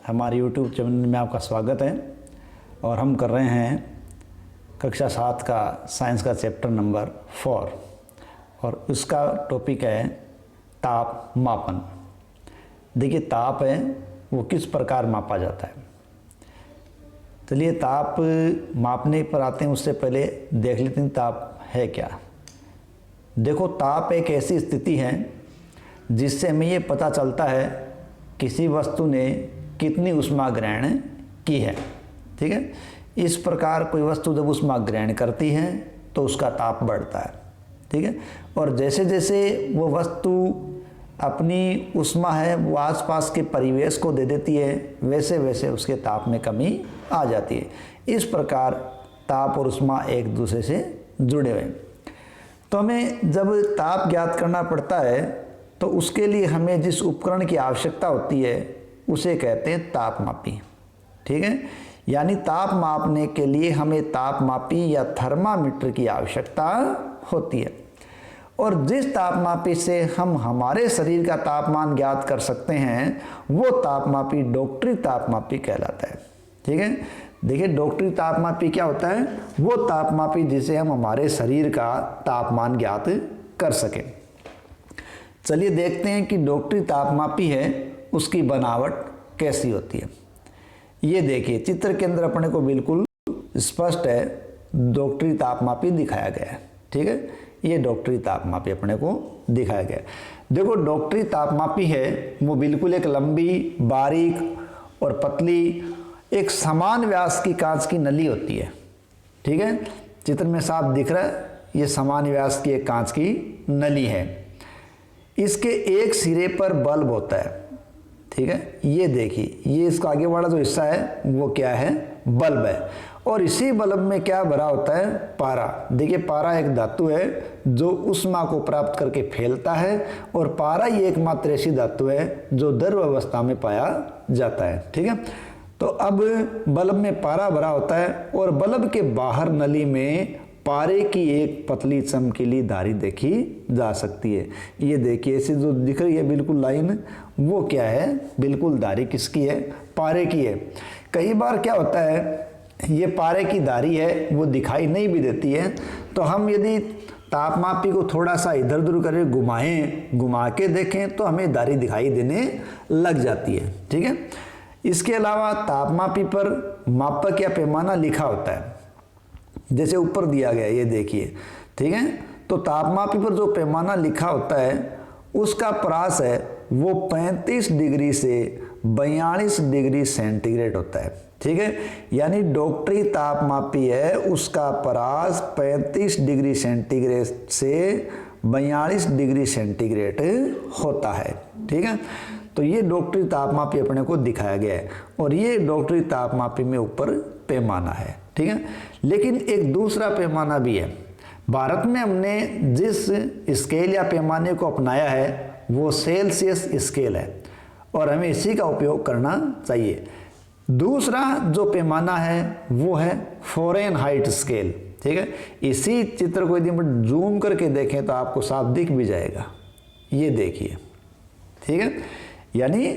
हमारे YouTube channel में आपका स्वागत है। और हम कर रहे हैं कक्षा 7 का साइंस का चैप्टर नंबर 4 और उसका टॉपिक है ताप मापन। देखिए, ताप है वो किस प्रकार मापा जाता है। चलिए ताप मापने पर आते हैं, उससे पहले देख लेते हैं ताप है क्या। देखो, ताप एक ऐसी स्थिति है जिससे हमें ये पता चलता है किसी वस्तु ने कितनी ऊष्मा ग्रहण की है। ठीक है, इस प्रकार कोई वस्तु जब ऊष्मा ग्रहण करती है तो उसका ताप बढ़ता है। ठीक है, और जैसे जैसे वो वस्तु अपनी ऊष्मा है वो आसपास के परिवेश को दे देती है, वैसे वैसे उसके ताप में कमी आ जाती है। इस प्रकार ताप और ऊष्मा एक दूसरे से जुड़े हुए हैं। तो हमें जब ताप ज्ञात करना पड़ता है तो उसके लिए हमें जिस उपकरण की आवश्यकता होती है उसे कहते हैं तापमापी। ठीक है, यानी ताप मापने के लिए हमें तापमापी या थर्मामीटर की आवश्यकता होती है। और जिस तापमापी से हम हमारे शरीर का तापमान ज्ञात कर सकते हैं वो तापमापी डॉक्टरी तापमापी कहलाता है। ठीक है, देखिए डॉक्टरी तापमापी क्या होता है, वो तापमापी जिसे हम हमारे शरीर का तापमान ज्ञात कर सकें। चलिए देखते हैं कि डॉक्टरी तापमापी है उसकी बनावट कैसी होती है। ये देखिए चित्र के अंदर अपने को बिल्कुल स्पष्ट है डॉक्टरी तापमापी दिखाया गया है। ठीक है, ये डॉक्टरी तापमापी अपने को दिखाया गया है। देखो, डॉक्टरी तापमापी है वो बिल्कुल एक लंबी, बारीक और पतली एक समान व्यास की कांच की नली होती है। ठीक है, चित्र में साफ दिख रहा है, ये समान व्यास की एक कांच की नली है। इसके एक सिरे पर बल्ब होता है। ठीक है, ये देखिए, ये इसका आगे वाला जो हिस्सा है वो क्या है, बल्ब है। और इसी बल्ब में क्या भरा होता है, पारा। देखिए, पारा एक धातु है जो ऊष्मा को प्राप्त करके फैलता है, और पारा ये एकमात्र ऐसी धातु है जो द्रव अवस्था में पाया जाता है। ठीक है, तो अब बल्ब में पारा भरा होता है और बल्ब के बाहर नली में पारे की एक पतली चमकीली धारी देखी जा सकती है। ये देखिए, ऐसे जो दिख रही है बिल्कुल लाइन, वो क्या है, बिल्कुल धारी किसकी है, पारे की है। कई बार क्या होता है, ये पारे की धारी है वो दिखाई नहीं भी देती है, तो हम यदि तापमापी को थोड़ा सा इधर उधर करके घुमा के देखें तो हमें धारी दिखाई देने लग जाती है। ठीक है, इसके अलावा तापमापी पर मापक या पैमाना लिखा होता है, जैसे ऊपर दिया गया, ये देखिए। ठीक है, तो तापमापी पर जो पैमाना लिखा होता है उसका परास है वो 35 डिग्री से 42 डिग्री सेंटीग्रेड होता है। ठीक है, यानी डॉक्टरी तापमापी है उसका परास 35 डिग्री सेंटीग्रेड से 42 डिग्री सेंटीग्रेड होता है। ठीक है, तो ये डॉक्टरी तापमापी अपने को दिखाया गया है और ये डॉक्टरी तापमापी में ऊपर पैमाना है। ठीक है, लेकिन एक दूसरा पैमाना भी है। भारत में हमने जिस स्केल या पैमाने को अपनाया है वो सेल्सियस स्केल है और हमें इसी का उपयोग करना चाहिए। दूसरा जो पैमाना है वो है फ़ारेनहाइट स्केल। ठीक है, इसी चित्र को यदि हम जूम करके देखें तो आपको साफ दिख भी जाएगा। ये देखिए, ठीक है, यानी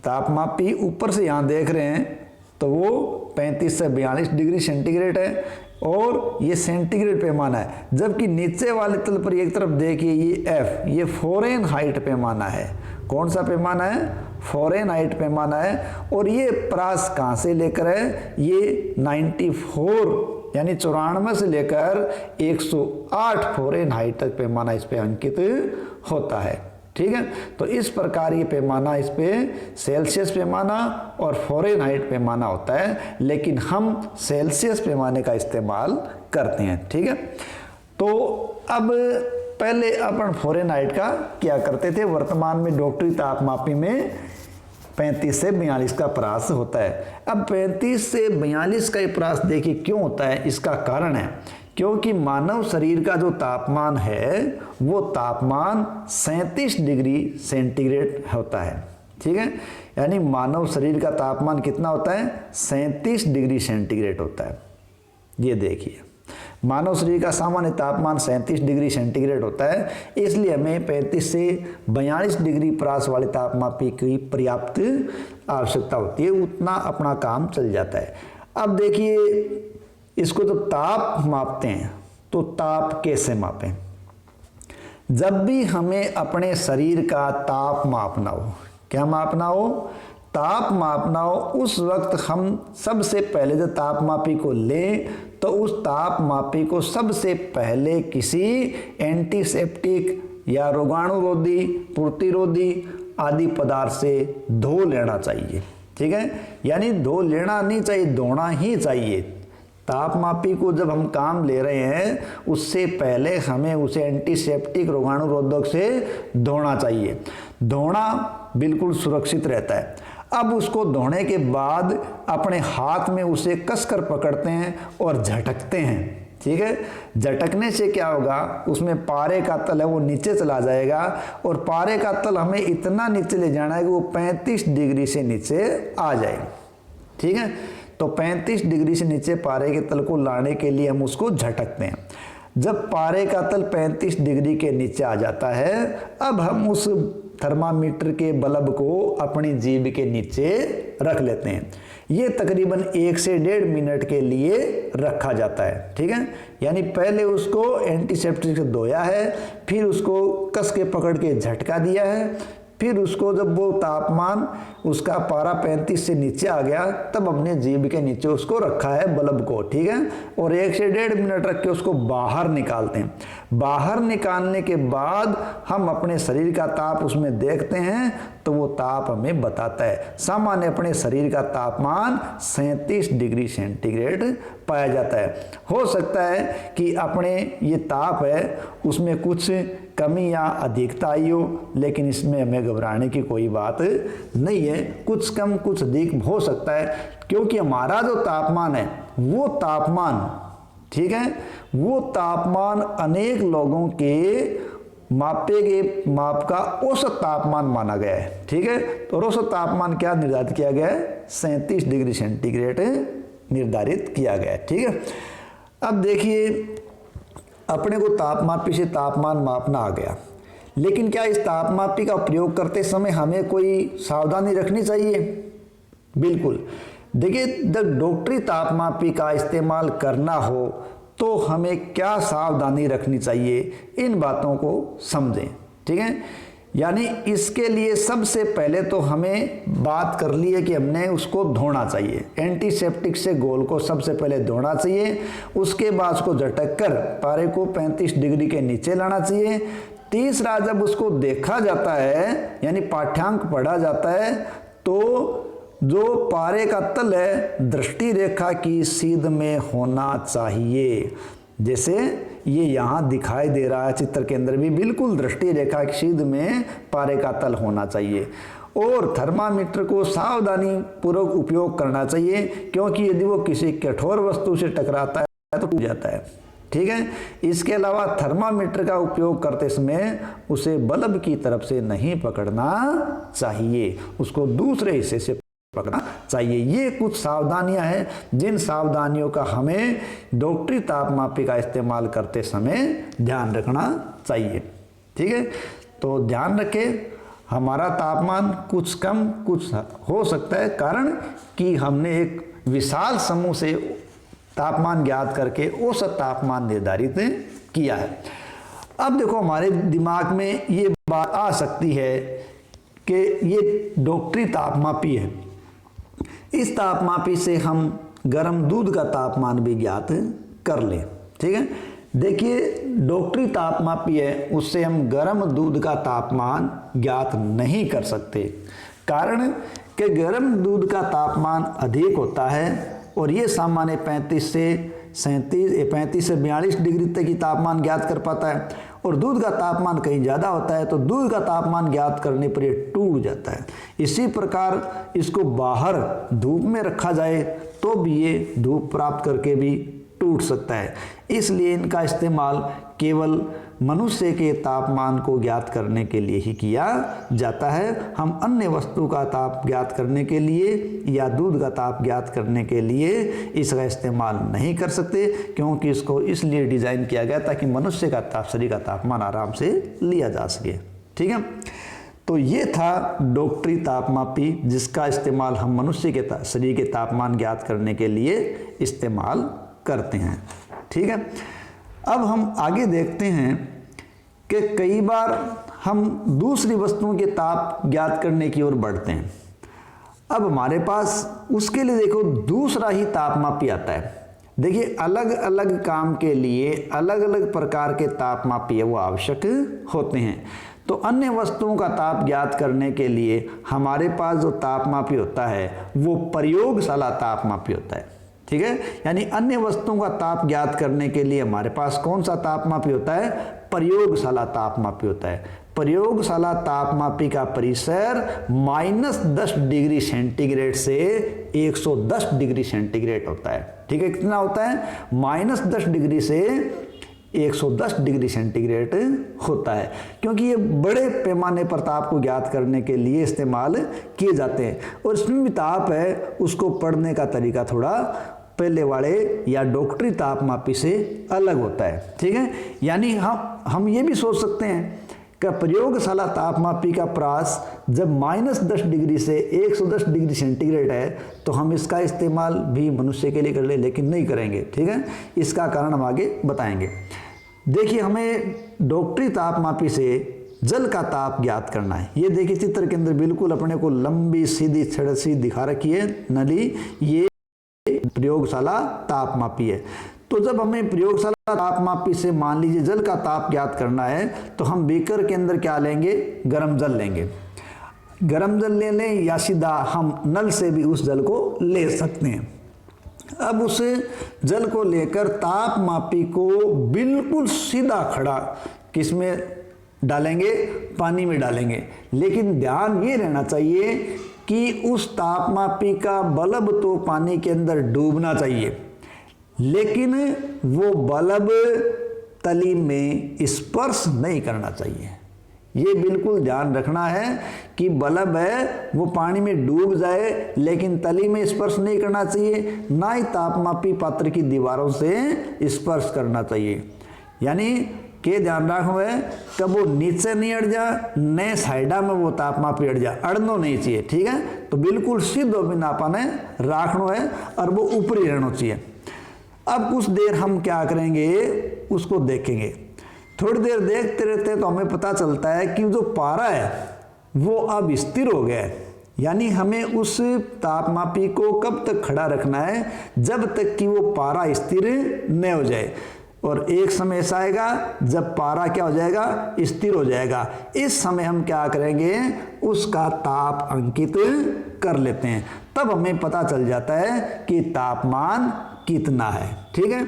तापमापी ऊपर से यहाँ देख रहे हैं तो वो 35 से 42 डिग्री सेंटीग्रेड है और ये सेंटीग्रेड पैमाना है, जबकि नीचे वाले तल पर एक तरफ देखिए ये एफ, ये फ़ारेनहाइट पैमाना है। कौन सा पैमाना है, फ़ारेनहाइट पैमाना है। और ये परास कहाँ से लेकर है, ये 94 यानी 94 से लेकर 108 फ़ारेनहाइट तक पैमाना इस पे अंकित होता है। ठीक है, तो इस प्रकार ये पैमाना, इस पे सेल्सियस पैमाना और फ़ारेनहाइट पैमाना होता है, लेकिन हम सेल्सियस पैमाने का इस्तेमाल करते हैं। ठीक है, तो अब पहले अपन फ़ारेनहाइट का क्या करते थे, वर्तमान में डॉक्टरी तापमापी में 35 से 42 का परास होता है। अब 35 से 42 का ये परास देखिए क्यों होता है, इसका कारण है क्योंकि मानव शरीर का जो तापमान है वो तापमान 37 डिग्री सेंटीग्रेड होता है। ठीक है, यानी मानव शरीर का तापमान कितना होता है, 37 डिग्री सेंटीग्रेड होता है। ये देखिए, मानव शरीर का सामान्य तापमान 37 डिग्री सेंटीग्रेड होता है, इसलिए हमें 35 से 42 डिग्री परास वाले तापमापी की पर्याप्त आवश्यकता होती है, उतना अपना काम चल जाता है। अब देखिए, इसको जब ताप मापते हैं तो ताप कैसे मापें? जब भी हमें अपने शरीर का ताप मापना हो, क्या मापना हो? ताप मापना हो, उस वक्त हम सबसे पहले जब तापमापी को लें तो उस तापमापी को सबसे पहले किसी एंटीसेप्टिक या रोगाणुरोधी, प्रतिरोधी आदि पदार्थ से धो लेना चाहिए। ठीक है, यानी धो लेना नहीं चाहिए, धोना ही चाहिए। तापमापी को जब हम काम ले रहे हैं उससे पहले हमें उसे एंटीसेप्टिक रोगाणुरोधक से धोना चाहिए। धोना बिल्कुल सुरक्षित रहता है। अब उसको धोने के बाद अपने हाथ में उसे कसकर पकड़ते हैं और झटकते हैं। ठीक है, झटकने से क्या होगा, उसमें पारे का तल है वो नीचे चला जाएगा, और पारे का तल हमें इतना नीचे ले जाना है कि वो 35 डिग्री से नीचे आ जाए। ठीक है, तो 35 डिग्री से नीचे पारे के तल को लाने के लिए हम उसको झटकते हैं। जब पारे का तल 35 डिग्री के नीचे आ जाता है, अब हम उस थर्मामीटर के बल्ब को अपनी जीभ के नीचे रख लेते हैं। ये तकरीबन 1 से 1.5 मिनट के लिए रखा जाता है। ठीक है, यानी पहले उसको एंटीसेप्टिक से धोया है, फिर उसको कस के पकड़ के झटका दिया है, फिर उसको जब वो तापमान उसका पारा 35 से नीचे आ गया तब अपने जीभ के नीचे उसको रखा है बल्ब को। ठीक है, और 1 से 1.5 मिनट रख के उसको बाहर निकालते हैं। बाहर निकालने के बाद हम अपने शरीर का ताप उसमें देखते हैं तो वो ताप हमें बताता है। सामान्य अपने शरीर का तापमान 37 डिग्री सेंटीग्रेड पाया जाता है। हो सकता है कि अपने ये ताप है उसमें कुछ कमी या अधिकता आई हो, लेकिन इसमें हमें घबराने की कोई बात नहीं है। कुछ कम कुछ अधिक हो सकता है, क्योंकि हमारा जो तापमान है वो तापमान, ठीक है, वो तापमान अनेक लोगों के मापे गए माप का औसत तापमान माना गया है। ठीक है, तो औसत तापमान क्या निर्धारित किया गया है? 37 डिग्री सेंटीग्रेड निर्धारित किया गया है। ठीक है, अब देखिए, अपने को तापमापी से तापमान मापना आ गया, लेकिन क्या इस तापमापी का प्रयोग करते समय हमें कोई सावधानी रखनी चाहिए? बिल्कुल। देखिए, जब डॉक्टरी तापमापी का इस्तेमाल करना हो तो हमें क्या सावधानी रखनी चाहिए, इन बातों को समझें। ठीक है, यानी इसके लिए सबसे पहले तो हमें बात कर ली है कि हमने उसको धोना चाहिए। एंटीसेप्टिक से गोल को सबसे पहले धोना चाहिए, उसके बाद उसको झटक कर पारे को 35 डिग्री के नीचे लाना चाहिए। तीसरा, जब उसको देखा जाता है यानी पाठ्यांक पढ़ा जाता है तो जो पारे का तल है दृष्टि रेखा की सीध में होना चाहिए। जैसे ये यहाँ दिखाई दे रहा है चित्र के अंदर भी, बिल्कुल दृष्टि रेखा की सीध में पारे का तल होना चाहिए। और थर्मामीटर को सावधानी पूर्वक उपयोग करना चाहिए, क्योंकि यदि वो किसी कठोर वस्तु से टकराता है तो टूट जाता है। ठीक है, इसके अलावा थर्मामीटर का उपयोग करते समय उसे बल्ब की तरफ से नहीं पकड़ना चाहिए, उसको दूसरे हिस्से से पकड़ना चाहिए। ये कुछ सावधानियां हैं जिन सावधानियों का हमें डॉक्टरी तापमापी का इस्तेमाल करते समय ध्यान रखना चाहिए। ठीक है, तो ध्यान रखें, हमारा तापमान कुछ कम कुछ हो सकता है, कारण कि हमने एक विशाल समूह से तापमान ज्ञात करके औसत तापमान निर्धारित किया है। अब देखो, हमारे दिमाग में ये बात आ सकती है कि ये डॉक्टरी तापमापी है, इस तापमापी से हम गर्म दूध का तापमान भी ज्ञात कर लें। ठीक है, देखिए, डॉक्टरी तापमापी है, उससे हम गर्म दूध का तापमान ज्ञात नहीं कर सकते, कारण कि गर्म दूध का तापमान अधिक होता है और ये सामान्य 35 से 42 डिग्री तक की तापमान ज्ञात कर पाता है, और दूध का तापमान कहीं ज़्यादा होता है तो दूध का तापमान ज्ञात करने पर ये टूट जाता है। इसी प्रकार इसको बाहर धूप में रखा जाए तो भी ये धूप प्राप्त करके भी टूट सकता है। इसलिए इनका इस्तेमाल केवल मनुष्य के तापमान को ज्ञात करने के लिए ही किया जाता है। हम अन्य वस्तु का ताप ज्ञात करने के लिए या दूध का ताप ज्ञात करने के लिए इसका इस्तेमाल नहीं कर सकते, क्योंकि इसको इसलिए डिज़ाइन किया गया ताकि मनुष्य का शरीर का तापमान आराम से लिया जा सके। ठीक है, तो ये था डॉक्टरी तापमापी, जिसका इस्तेमाल हम मनुष्य के शरीर के तापमान ज्ञात करने के लिए इस्तेमाल करते हैं। ठीक है, अब हम आगे देखते हैं कि कई बार हम दूसरी वस्तुओं के ताप ज्ञात करने की ओर बढ़ते हैं। अब हमारे पास उसके लिए देखो दूसरा ही तापमापी आता है। देखिए, अलग अलग काम के लिए अलग अलग प्रकार के तापमापी वो आवश्यक होते हैं। तो अन्य वस्तुओं का ताप ज्ञात करने के लिए हमारे पास जो तापमापी होता है वो प्रयोगशाला तापमापी होता है। ठीक है, यानी अन्य वस्तुओं का ताप ज्ञात करने के लिए हमारे पास कौन सा तापमापी होता है? प्रयोगशाला तापमापी होता है। प्रयोगशाला तापमापी का परिसर -10 डिग्री सेंटीग्रेड से 110 डिग्री सेंटीग्रेड होता है। ठीक है, कितना होता है? -10 डिग्री से 110 डिग्री सेंटीग्रेड होता है, क्योंकि ये बड़े पैमाने पर ताप को ज्ञात करने के लिए इस्तेमाल किए जाते हैं। और इसमें भी ताप है, उसको पढ़ने का तरीका थोड़ा पहले वाले या डॉक्टरी तापमापी से अलग होता है। ठीक है, यानी हम ये भी सोच सकते हैं कि प्रयोगशाला तापमापी का प्रास जब -10 डिग्री से 110 डिग्री सेंटीग्रेड है तो हम इसका इस्तेमाल भी मनुष्य के लिए कर ले, लेकिन नहीं करेंगे। ठीक है, इसका कारण हम आगे बताएंगे। देखिए, हमें डॉक्टरी तापमापी से जल का ताप ज्ञात करना है। ये देखिए चित्र के अंदर बिल्कुल अपने को लंबी सीधी छड़ सी दिखा रखी है नली, ये प्रयोगशाला तापमापी है। तो जब हमें प्रयोगशाला तापमापी से मान लीजिए जल का ताप ज्ञात करना है तो हम बीकर के अंदर क्या लेंगे? गर्म जल लेंगे। गर्म जल ले लें या सीधा हम नल से भी उस जल को ले सकते हैं। अब उस जल को लेकर तापमापी को बिल्कुल सीधा खड़ा किसमें डालेंगे? पानी में डालेंगे। लेकिन ध्यान ये रहना चाहिए कि उस तापमापी का बल्ब तो पानी के अंदर डूबना चाहिए, लेकिन वो बल्ब तली में स्पर्श नहीं करना चाहिए। ये बिल्कुल ध्यान रखना है कि बल्ब है वो पानी में डूब जाए, लेकिन तली में स्पर्श नहीं करना चाहिए, ना ही तापमापी पात्र की दीवारों से स्पर्श करना चाहिए। यानी के ध्यान रखो है कब वो नीचे नहीं अड़ जा, न साइडा में वो तापमापी अड़ जा, अड़नो नहीं चाहिए। ठीक है, तो बिल्कुल सीधो भी नापाने राखनो है और वो ऊपरी रहना चाहिए। अब कुछ देर हम क्या करेंगे? उसको देखेंगे। थोड़ी देर देखते रहते तो हमें पता चलता है कि जो पारा है वो अब स्थिर हो गया है। यानी हमें उस तापमापी को कब तक खड़ा रखना है? जब तक कि वो पारा स्थिर न हो जाए। और एक समय ऐसा आएगा जब पारा क्या हो जाएगा? स्थिर हो जाएगा। इस समय हम क्या करेंगे? उसका ताप अंकित कर लेते हैं। तब हमें पता चल जाता है कि तापमान कितना है। ठीक है,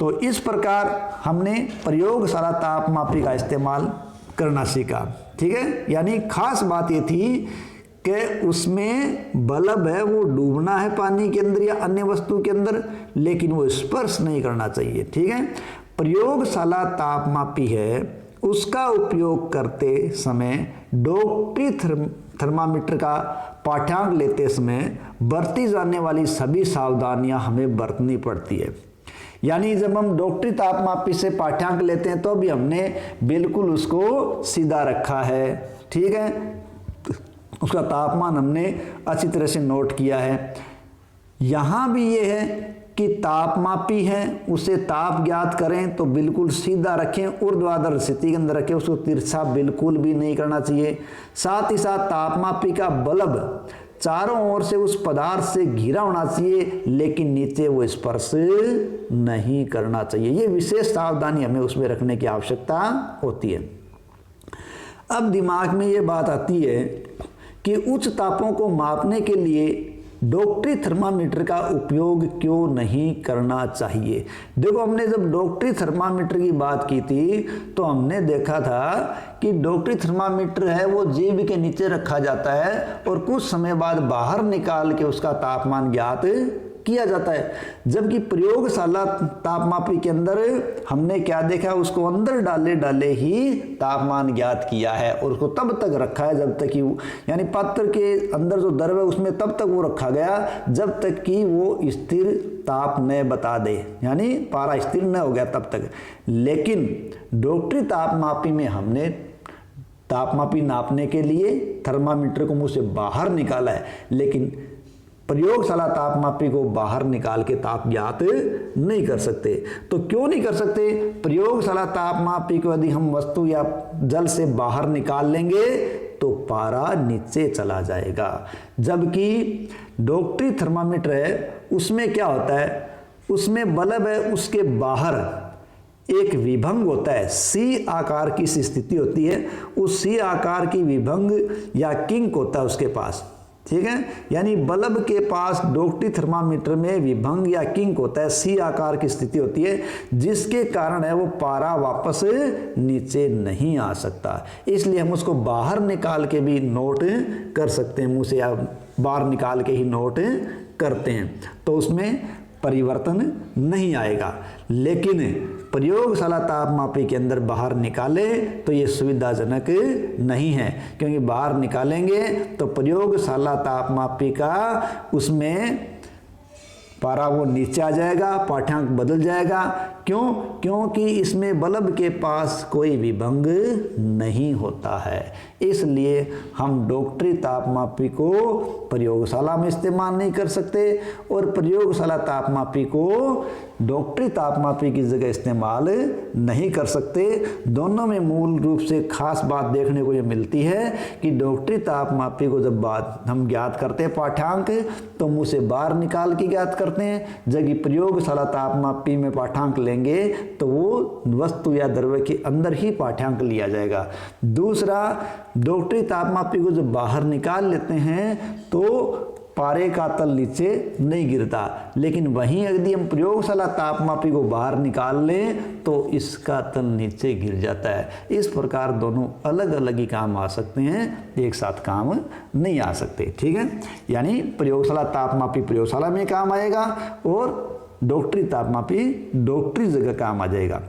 तो इस प्रकार हमने प्रयोगशाला तापमापी का इस्तेमाल करना सीखा। ठीक है, यानी खास बात ये थी कि उसमें बल्ब है वो डूबना है पानी के अंदर या अन्य वस्तु के अंदर, लेकिन वो स्पर्श नहीं करना चाहिए। ठीक है, प्रयोगशाला तापमापी है, उसका उपयोग करते समय डॉक्टरी थर्मामीटर का पाठ्यांक लेते समय बरती जाने वाली सभी सावधानियां हमें बरतनी पड़ती है। यानी जब हम डॉक्टरी तापमापी से पाठ्यांक लेते हैं तो भी हमने बिल्कुल उसको सीधा रखा है। ठीक है, उसका तापमान हमने अच्छी तरह से नोट किया है। यहाँ भी ये है कि तापमापी है, उसे ताप ज्ञात करें तो बिल्कुल सीधा रखें, ऊर्ध्वाधर स्थिति के अंदर रखें, उसको तिरछा बिल्कुल भी नहीं करना चाहिए। साथ ही साथ तापमापी का बल्ब चारों ओर से उस पदार्थ से घिरा होना चाहिए, लेकिन नीचे वो स्पर्श नहीं करना चाहिए। ये विशेष सावधानी हमें उसमें रखने की आवश्यकता होती है। अब दिमाग में ये बात आती है कि उच्च तापों को मापने के लिए डॉक्टरी थर्मामीटर का उपयोग क्यों नहीं करना चाहिए? देखो, हमने जब डॉक्टरी थर्मामीटर की बात की थी तो हमने देखा था कि डॉक्टरी थर्मामीटर है वो जेब के नीचे रखा जाता है और कुछ समय बाद बाहर निकाल के उसका तापमान ज्ञात किया जाता है। जबकि प्रयोगशाला तापमापी के अंदर हमने क्या देखा, उसको अंदर डाले डाले ही तापमान ज्ञात किया है और उसको तब तक रखा है जब तक कि यानी पात्र के अंदर जो द्रव है उसमें तब तक वो रखा गया जब तक कि वो स्थिर ताप न बता दे, यानी पारा स्थिर न हो गया तब तक। लेकिन डॉक्टरी तापमापी में हमने तापमापी नापने के लिए थर्मामीटर को मुंह से बाहर निकाला है, लेकिन प्रयोगशाला तापमापी को बाहर निकाल के ताप ज्ञात नहीं कर सकते। तो क्यों नहीं कर सकते? प्रयोगशाला तापमापी को यदि हम वस्तु या जल से बाहर निकाल लेंगे तो पारा नीचे चला जाएगा। जबकि डॉक्टरी थर्मामीटर है उसमें क्या होता है, उसमें बल्ब है, उसके बाहर एक विभंग होता है, सी आकार की स्थिति होती है, उस सी आकार की विभंग या किंक होता है उसके पास, ठीक है। यानी बल्ब के पास डॉक्टरी थर्मामीटर में विभंग या किंक होता है, सी आकार की स्थिति होती है, जिसके कारण है वो पारा वापस नीचे नहीं आ सकता। इसलिए हम उसको बाहर निकाल के भी नोट कर सकते हैं, मुंह से या बाहर निकाल के ही नोट करते हैं, तो उसमें परिवर्तन नहीं आएगा। लेकिन प्रयोगशाला तापमापी के अंदर बाहर निकाले तो ये सुविधाजनक नहीं है, क्योंकि बाहर निकालेंगे तो प्रयोगशाला तापमापी का उसमें पारा वो नीचे आ जाएगा, पाठ्यांक बदल जाएगा। क्यों? क्योंकि इसमें बल्ब के पास कोई विभंग नहीं होता है। इसलिए हम डॉक्टरी तापमापी को प्रयोगशाला में इस्तेमाल नहीं कर सकते और प्रयोगशाला तापमापी को डॉक्टरी तापमापी की जगह इस्तेमाल नहीं कर सकते। दोनों में मूल रूप से खास बात देखने को ये मिलती है कि डॉक्टरी तापमापी को जब बात हम ज्ञात करते हैं पाठ्यांक तो मुंह से बाहर निकाल के ज्ञात करते हैं, जबकि प्रयोगशाला तापमापी में पाठ्यांक लेंगे तो वो वस्तु या द्रव्य के अंदर ही पाठ्यांक लिया जाएगा। दूसरा, डॉक्टरी तापमापी को जब बाहर निकाल लेते हैं तो पारे का तल नीचे नहीं गिरता, लेकिन वहीं यदि हम प्रयोगशाला तापमापी को बाहर निकाल लें तो इसका तल नीचे गिर जाता है। इस प्रकार दोनों अलग अलग ही काम आ सकते हैं, एक साथ काम नहीं आ सकते, ठीक है। यानी प्रयोगशाला तापमापी प्रयोगशाला में काम आएगा और डॉक्टरी तापमापी डॉक्टरी जगह काम आ जाएगा।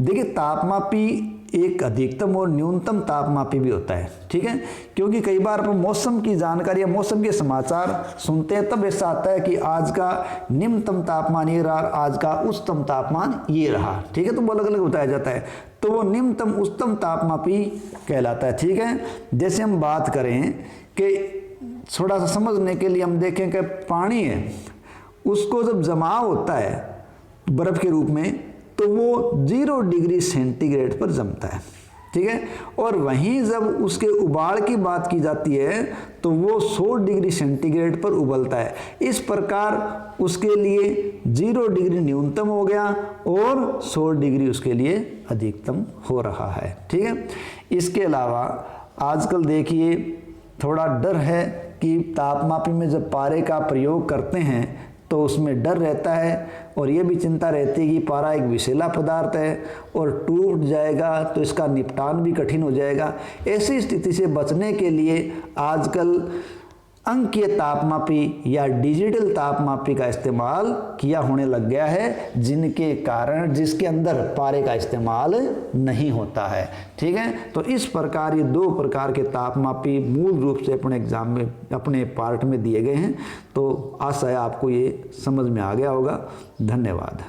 देखिए, तापमापी एक अधिकतम और न्यूनतम तापमापी भी होता है, ठीक है, क्योंकि कई बार हम मौसम की जानकारी या मौसम के समाचार सुनते हैं तब ऐसा आता है कि आज का निम्नतम तापमान ये रहा, आज का उच्चतम तापमान ये रहा, ठीक है, तो वो अलग अलग बताया जाता है, तो वो निम्नतम उच्चतम तापमापी कहलाता है, ठीक है। जैसे हम बात करें कि थोड़ा सा समझने के लिए हम देखें कि पानी है, उसको जब जमाव होता है बर्फ के रूप में तो वो 0 डिग्री सेंटीग्रेड पर जमता है, ठीक है, और वहीं जब उसके उबाल की बात की जाती है तो वो 100 डिग्री सेंटीग्रेड पर उबलता है। इस प्रकार उसके लिए 0 डिग्री न्यूनतम हो गया और 100 डिग्री उसके लिए अधिकतम हो रहा है, ठीक है। इसके अलावा आजकल देखिए थोड़ा डर है कि तापमापी में जब पारे का प्रयोग करते हैं तो उसमें डर रहता है और ये भी चिंता रहती है कि पारा एक विषैला पदार्थ है और टूट जाएगा तो इसका निपटान भी कठिन हो जाएगा। ऐसी स्थिति से बचने के लिए आजकल अंकीय तापमापी या डिजिटल तापमापी का इस्तेमाल किया होने लग गया है, जिनके कारण जिसके अंदर पारे का इस्तेमाल नहीं होता है, ठीक है। तो इस प्रकार ये 2 प्रकार के तापमापी मूल रूप से अपने एग्जाम में अपने पार्ट में दिए गए हैं। तो आशा है आपको ये समझ में आ गया होगा। धन्यवाद।